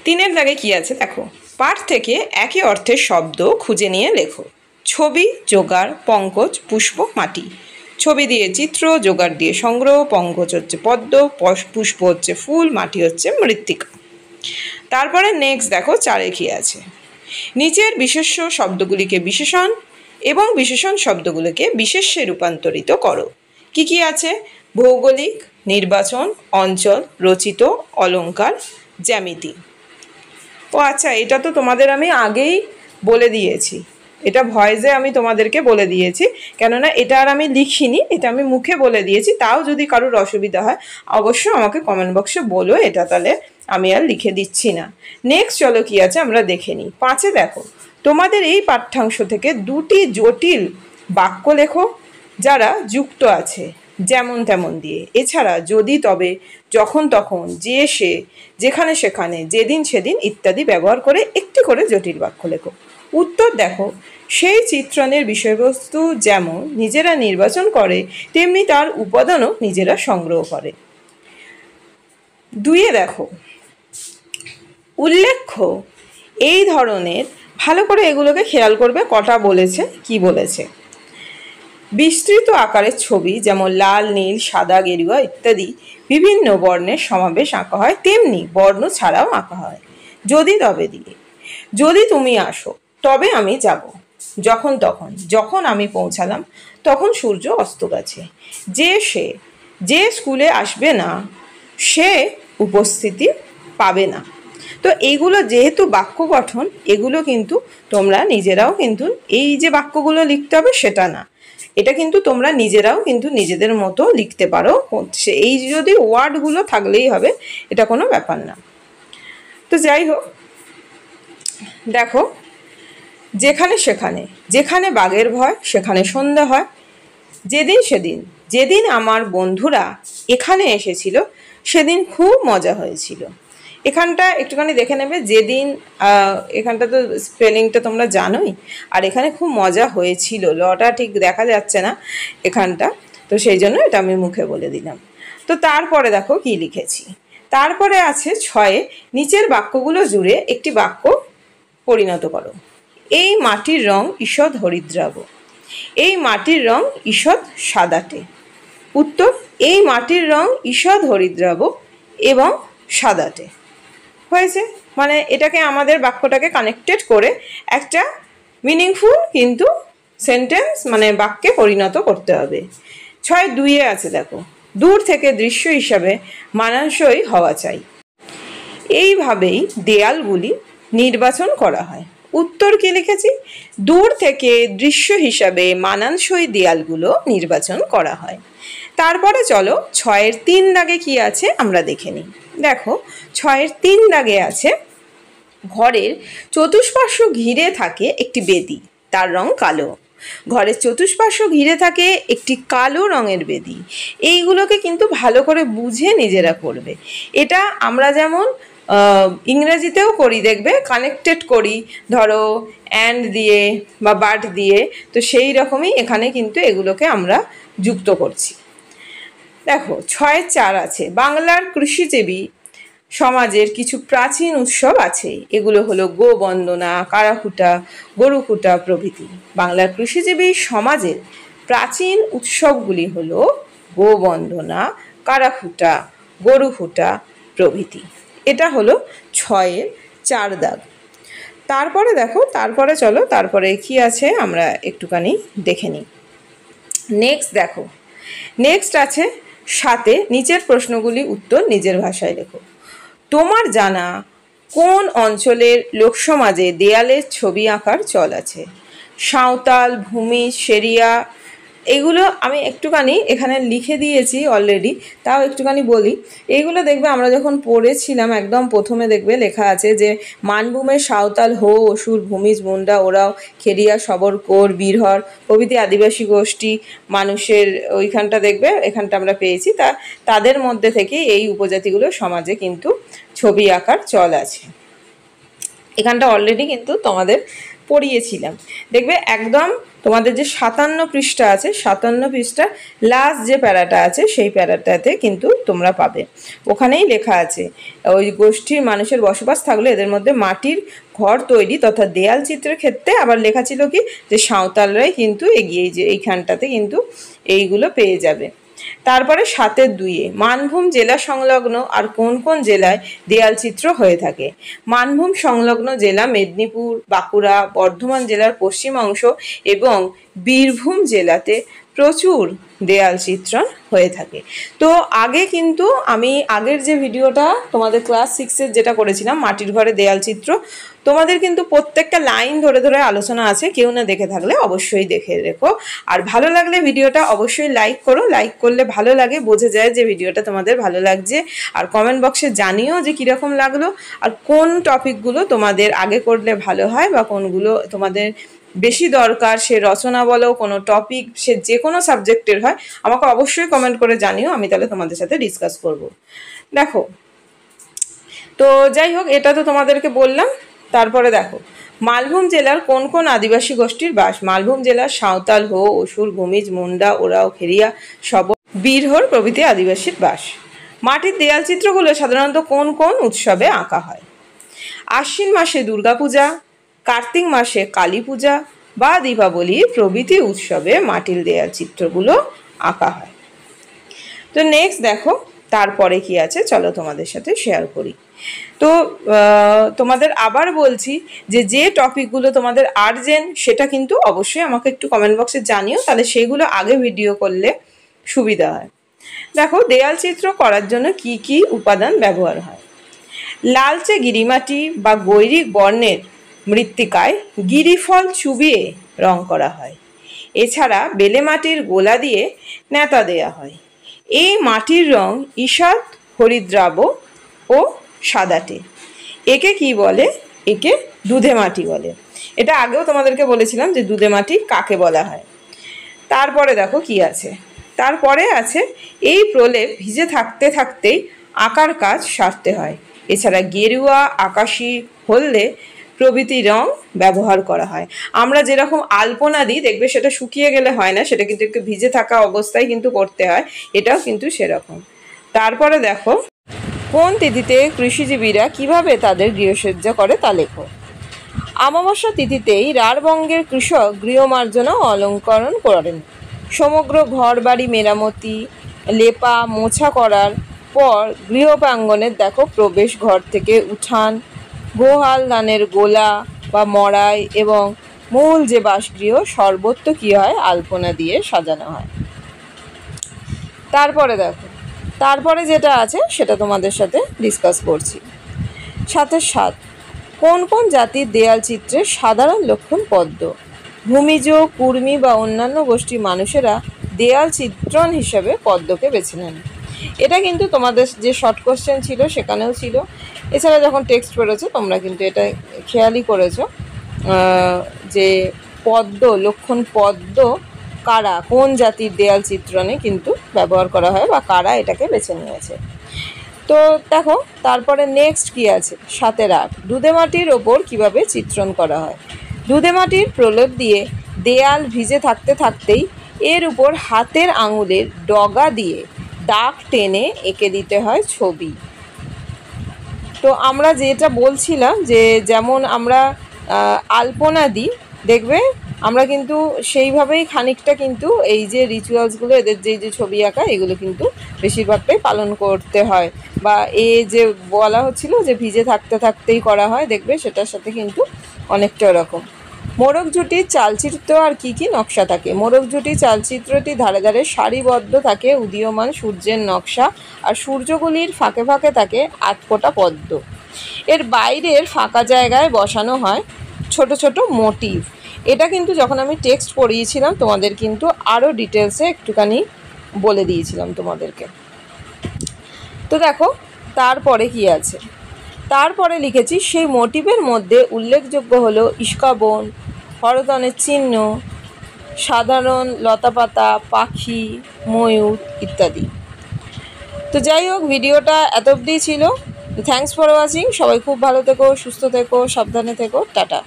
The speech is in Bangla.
তিনের দাগে কি আছে দেখো, পাঠ থেকে একই অর্থের শব্দ খুঁজে নিয়ে লেখো। ছবি, জোগাড়, পঙ্কজ, পুষ্প, মাটি। ছবি দিয়ে চিত্র, জোগাড় দিয়ে সংগ্রহ, পঙ্কজ হচ্ছে পদ্ম, পুষ্প হচ্ছে ফুল, মাটি হচ্ছে মৃত্তিকা। তারপরে নেক্সট দেখো চারে কি আছে, নিচের বিশেষ্য শব্দগুলিকে বিশেষণ এবং বিশেষণ শব্দগুলিকে বিশেষ্যে রূপান্তরিত করো। কি কি আছে, ভৌগোলিক, নির্বাচন, অঞ্চল, রচিত, অলঙ্কার, জ্যামিতি। ও আচ্ছা, এটা তো তোমাদের আমি আগেই বলে দিয়েছি, এটা ভয়েসে আমি তোমাদেরকে বলে দিয়েছি, কেননা এটা আর আমি লিখিনি, এটা আমি মুখে বলে দিয়েছি। তাও যদি কারোর অসুবিধা হয় অবশ্যই আমাকে কমেন্ট বক্সে বলো, এটা তাহলে আমি আর লিখে দিচ্ছি না। নেক্সট চলো কি আছে আমরা দেখে নিই। পাঁচে দেখো, তোমাদের এই পাঠ্যাংশ থেকে দুটি জটিল বাক্য লেখো যারা যুক্ত আছে যেমন তেমন দিয়ে। এছাড়া যদি, তবে, যখন তখন, যে সে, যেখানে সেখানে, যেদিন সেদিন ইত্যাদি ব্যবহার করে একটি করে জটিল বাক্য লেখো। উত্তর দেখো, সেই চিত্রণের বিষয়বস্তু যেমন নিজেরা নির্বাচন করে তেমনি তার উপাদানও নিজেরা সংগ্রহ করে। দুইয়ে দেখো, উল্লেখ্য এই ধরনের, ভালো করে এগুলোকে খেয়াল করবে কটা বলেছে, কি বলেছে। বিস্তৃত আকারের ছবি যেমন লাল, নীল, সাদা, গেরুয়া ইত্যাদি বিভিন্ন বর্ণের সমাবেশ আঁকা হয়, তেমনি বর্ণ ছাড়াও আঁকা হয়। যদি তবে দিয়ে, যদি তুমি আসো তবে আমি যাব, যখন তখন, যখন আমি পৌঁছালাম তখন সূর্য অস্ত গেছে, যে সে, যে স্কুলে আসবে না সে উপস্থিতি পাবে না। তো এইগুলো যেহেতু বাক্য গঠন, এগুলো কিন্তু তোমরা নিজেরাও কিন্তু, এই যে বাক্যগুলো লিখতে হবে সেটা না, এটা কিন্তু তোমরা নিজেরাও কিন্তু নিজেদের মতো লিখতে পারো। এই যদি ওয়ার্ডগুলো থাকলেই হবে, এটা কোনো ব্যাপার না। তো যাই হোক, দেখো, যেখানে সেখানে, যেখানে বাঘের ভয় সেখানে সন্ধ্যা হয়, যেদিন সেদিন, যেদিন আমার বন্ধুরা এখানে এসেছিল সেদিন খুব মজা হয়েছিল। এখানটা একটুখানি দেখে নেবে, যেদিন, এখানটা তো স্পেলিংটা তোমরা জানোই, আর এখানে খুব মজা হয়েছিল, লটা ঠিক দেখা যাচ্ছে না এখানটা, তো সেই জন্য এটা আমি মুখে বলে দিলাম। তো তারপরে দেখো কি লিখেছি, তারপরে আছে ছয়ে, নিচের বাক্যগুলো জুড়ে একটি বাক্য পরিণত করো। এই মাটির রং ঈষৎ হরিদ্রাভ, এই মাটির রং ঈষৎ সাদাটে। উত্তর, এই মাটির রং ঈষৎ হরিদ্রাভ এবং সাদাটে। হয়েছে, মানে এটাকে আমাদের বাক্যটাকে কানেক্টেড করে একটা মিনিংফুল কিন্তু সেন্টেন্স মানে বাক্যে পরিণত করতে হবে। ছয় দুইয়ে আছে দেখো, দূর থেকে দৃশ্য হিসাবে মানানসই হওয়া চাই। এইভাবেই দেয়ালগুলি নির্বাচন করা হয়। উত্তর কি লিখেছি, দূর থেকে দৃশ্য হিসাবে মানানসই দেয়ালগুলো নির্বাচন করা হয়। তারপরে চলো ছয়ের তিন দাগে কি আছে আমরা দেখে নিই। দেখো, ছয়ের তিন দাগে আছে, ঘরের চতুষ্পার্শ্ব ঘিরে থাকে একটি বেদি, তার রং কালো। ঘরের চতুষ্পার্শ্ব ঘিরে থাকে একটি কালো রঙের বেদি। এইগুলোকে কিন্তু ভালো করে বুঝে নিজেরা করবে। এটা আমরা যেমন ইংরেজিতেও করি, দেখবে কানেক্টেড করি, ধরো অ্যান্ড দিয়ে বা বাট দিয়ে, তো সেই রকমই এখানে কিন্তু এগুলোকে আমরা যুক্ত করছি। দেখো, ছয়ের চার আছে, বাংলার কৃষিজীবী সমাজের কিছু প্রাচীন উৎসব আছে, এগুলো হলো গো বন্দনা, কারাকুটা, গরুকুটা প্রভৃতি। বাংলার কৃষিজীবী সমাজের প্রাচীন উৎসবগুলি হলো গো বন্দনা, কারাকুটা, গরুকুটা প্রভৃতি। এটা হলো ছয়ের চার দাগ। তারপরে দেখো, তারপরে চলো, তারপরে কি আছে আমরা একটুখানি দেখে নিই। নেক্সট দেখো, নেক্সট আছে সাথে, নিচের প্রশ্নগুলি উত্তর নিজের ভাষায় লেখো। তোমার জানা কোন অঞ্চলের লোকসমাজে দেয়ালের ছবি আঁকার চল আছে? সাঁওতাল, ভূমি, সেরিয়া, এইগুলো আমি একটুখানি এখানে লিখে দিয়েছি অলরেডি, তাও একটুখানি বলি। এইগুলো দেখবে আমরা যখন পড়েছিলাম একদম প্রথমে দেখবে লেখা আছে যে মানভূমের সাঁওতাল, হো, অসুর, ভূমিজ, মুন্ডা, ওরাও, খেরিয়া, শবর, কোর, বীরহর প্রভৃতি আদিবাসী গোষ্ঠী মানুষের ওইখানটা দেখবে, এখানটা আমরা পেয়েছি। তাদের মধ্যে থেকে এই উপজাতিগুলো সমাজে কিন্তু ছবি আঁকার চল আছে। এখানটা অলরেডি কিন্তু তোমাদের পড়িয়েছিলাম। দেখবে একদম তোমাদের যে 57 পৃষ্ঠা আছে, 57 পৃষ্ঠার লাস্ট যে প্যারাটা আছে সেই প্যারাটাতে কিন্তু তোমরা পাবে, ওখানেই লেখা আছে ওই গোষ্ঠীর মানুষের বসবাস থাকলে এদের মধ্যে মাটির ঘর তৈরি তথা দেয়াল চিত্রের ক্ষেত্রে আবার লেখা ছিল কি যে সাঁওতালরাই কিন্তু এগিয়ে, যে এইখানটাতে কিন্তু এইগুলো পেয়ে যাবে। তারপরে 7-2 মানভূম জেলা সংলগ্ন আর কোন কোন জেলায় দেয়াল চিত্র হয়ে থাকে। মানভূম সংলগ্ন জেলা মেদিনীপুর, বাঁকুড়া, বর্ধমান জেলার পশ্চিম অংশ এবং বীরভূম জেলাতে প্রচুর দেয়াল চিত্রণ হয়ে থাকে। তো আগে কিন্তু আমি আগের যে ভিডিওটা তোমাদের ক্লাস 6-এর যেটা করেছিলাম মাটির ঘরে দেয়াল চিত্র, তোমাদের কিন্তু প্রত্যেকটা লাইন ধরে ধরে আলোচনা আছে, কেউ না দেখে থাকলে অবশ্যই দেখে রেখো। আর ভালো লাগলে ভিডিওটা অবশ্যই লাইক করো, লাইক করলে ভালো লাগে, বোঝা যায় যে ভিডিওটা তোমাদের ভালো লাগছে। আর কমেন্ট বক্সে জানিও যে কীরকম লাগলো আর কোন টপিকগুলো তোমাদের আগে করলে ভালো হয় বা কোনগুলো তোমাদের বেশি দরকার, সে রচনা বলো কোনো টপিক, সে যে কোনো সাবজেক্টের হয়, আমাকে অবশ্যই কমেন্ট করে জানিও, আমি তাহলে তোমাদের সাথে ডিসকাস করব। দেখো, তো যাই হোক, এটা তো তোমাদেরকে বললাম। তারপরে দেখো মালভূম জেলার কোন কোন আদিবাসী গোষ্ঠীর বাস। মালভূম জেলার সাঁওতাল, হো, অসুর, ভূমিজ, মুন্ডা, ওরাও, খেরিয়া, শবর, বীরহোর প্রভৃতি আদিবাসীর বাস। মাটির দেয়াল চিত্রগুলো সাধারণত কোন কোন উৎসবে আঁকা হয়? আশ্বিন মাসে দুর্গাপূজা, কার্তিক মাসে কালী পূজা বা দীপাবলি প্রভৃতি উৎসবে মাটির দেয়াল চিত্রগুলো আঁকা হয়। তো নেক্সট দেখো তারপরে কি আছে, চলো তোমাদের সাথে শেয়ার করি। তো তোমাদের আবার বলছি যে যে টপিকগুলো তোমাদের আর্জেন্ট সেটা কিন্তু অবশ্যই আমাকে একটু কমেন্ট বক্সে জানিও, তাহলে সেগুলো আগে ভিডিও করলে সুবিধা হয়। দেখো দেয়াল চিত্র করার জন্য কি কি উপাদান ব্যবহার হয়। লালচে গিরিমাটি বা গৈরিক বর্ণের মৃত্তিকায় গিরিফল চুবিয়ে রং করা হয়। এছাড়া বেলে মাটির গোলা দিয়ে ন্যাতা দেয়া হয়। এই মাটির রং ঈষৎ হরিদ্রাব ও সাদাটে। একে কি বলে? একে দুধে মাটি বলে। এটা আগেও তোমাদেরকে বলেছিলাম যে দুধে মাটি কাকে বলা হয়। তারপরে দেখো কি আছে, তারপরে আছে এই প্রলেপ ভিজে থাকতে থাকতেই আঁকার কাজ সারতে হয়। এছাড়া গেরুয়া, আকাশি, হলদে প্রভৃতি রং ব্যবহার করা হয়। আমরা যেরকম আলপনা দিই দেখবে সেটা শুকিয়ে গেলে হয় না, সেটা কিন্তু একটু ভিজে থাকা অবস্থায় কিন্তু করতে হয়, এটাও কিন্তু সেরকম। তারপরে দেখো কোন তিথিতে কৃষিজীবীরা কিভাবে তাদের গৃহসজ্জা করে তা লেখো। অমাবস্যা তিথিতেই রাঢ়বঙ্গের কৃষক গৃহমার্জনা ও অলঙ্করণ করেন। সমগ্র ঘর বাড়ি মেরামতি, লেপা মোছা করার পর গৃহ প্রাঙ্গণের দেখো প্রবেশ ঘর থেকে উঠান, গোহাল ধানের গোলা বা মড়াই এবং মূল যে বাসগৃহ সর্বত্র কী হয়? আলপনা দিয়ে সাজানো হয়। তারপরে দেখো, তারপরে যেটা আছে সেটা তোমাদের সাথে ডিসকাস করছি। 7 কোন কোন জাতির দেয়াল চিত্রের সাধারণ লক্ষণ পদ্ম? ভূমিজ, কুর্মী বা অন্যান্য গোষ্ঠীর মানুষেরা দেয়াল চিত্রণ হিসেবে পদ্মকে বেছে নেন। এটা কিন্তু তোমাদের যে শর্ট কোশ্চেন ছিল সেখানেও ছিল, এছাড়া যখন টেক্সট পড়েছো তোমরা কিন্তু এটা খেয়ালই করেছো যে পদ্ম লক্ষণ পদ্ম কারা, কোন জাতির দেয়াল চিত্রণে কিন্তু ব্যবহার করা হয় বা কারা এটাকে বেছে নিয়েছে। তো দেখো তারপরে নেক্সট কি আছে, 7 দুধে মাটির ওপর কিভাবে চিত্রণ করা হয়। দুধে মাটির প্রলেপ দিয়ে দেয়াল ভিজে থাকতে থাকতেই এর উপর হাতের আঙুলের ডগা দিয়ে দাগ টেনে এঁকে দিতে হয় ছবি। তো আমরা যেটা বলছিলাম যে যেমন আমরা আলপনা দিই, দেখবে আমরা কিন্তু সেইভাবেই খানিকটা কিন্তু এই যে রিচুয়ালসগুলো এদের যে ছবি আঁকা এগুলো কিন্তু বেশিরভাগটাই পালন করতে হয়, বা যে বলা হচ্ছিল যে ভিজে থাকতে থাকতেই করা হয়, দেখবে সেটার সাথে কিন্তু অনেকটা ওরকম। মোরগ ঝুঁটির চালচিত্র আর কি কি নকশা থাকে। মোরগ ঝুঁটি চালচিত্রটি ধারে ধারে সারিবদ্ধ থাকে উদীয়মান সূর্যের নকশা, আর সূর্যগুলির ফাঁকে ফাঁকে থাকে আটপোটা পদ্ম। এর বাইরের ফাঁকা জায়গায় বসানো হয় ছোট ছোট মোটিভ। এটা কিন্তু যখন আমি টেক্সট পড়িয়েছিলাম তোমাদের কিন্তু আরও ডিটেলসে একটুখানি বলে দিয়েছিলাম তোমাদেরকে। তো দেখো তারপরে কি আছে, তারপরে লিখেছি সেই মোটিভের মধ্যে উল্লেখযোগ্য হলো ইস্কাবন, হরতনের চিহ্ন, সাধারণ লতাপাতা, পাখি, ময়ূর ইত্যাদি। তো যাই হোক ভিডিওটা এত অবধি ছিল। তো থ্যাঙ্কস ফর ওয়াচিং। সবাই খুব ভালো থেকো, সুস্থ থেকো, সাবধানে থেকো। টাটা।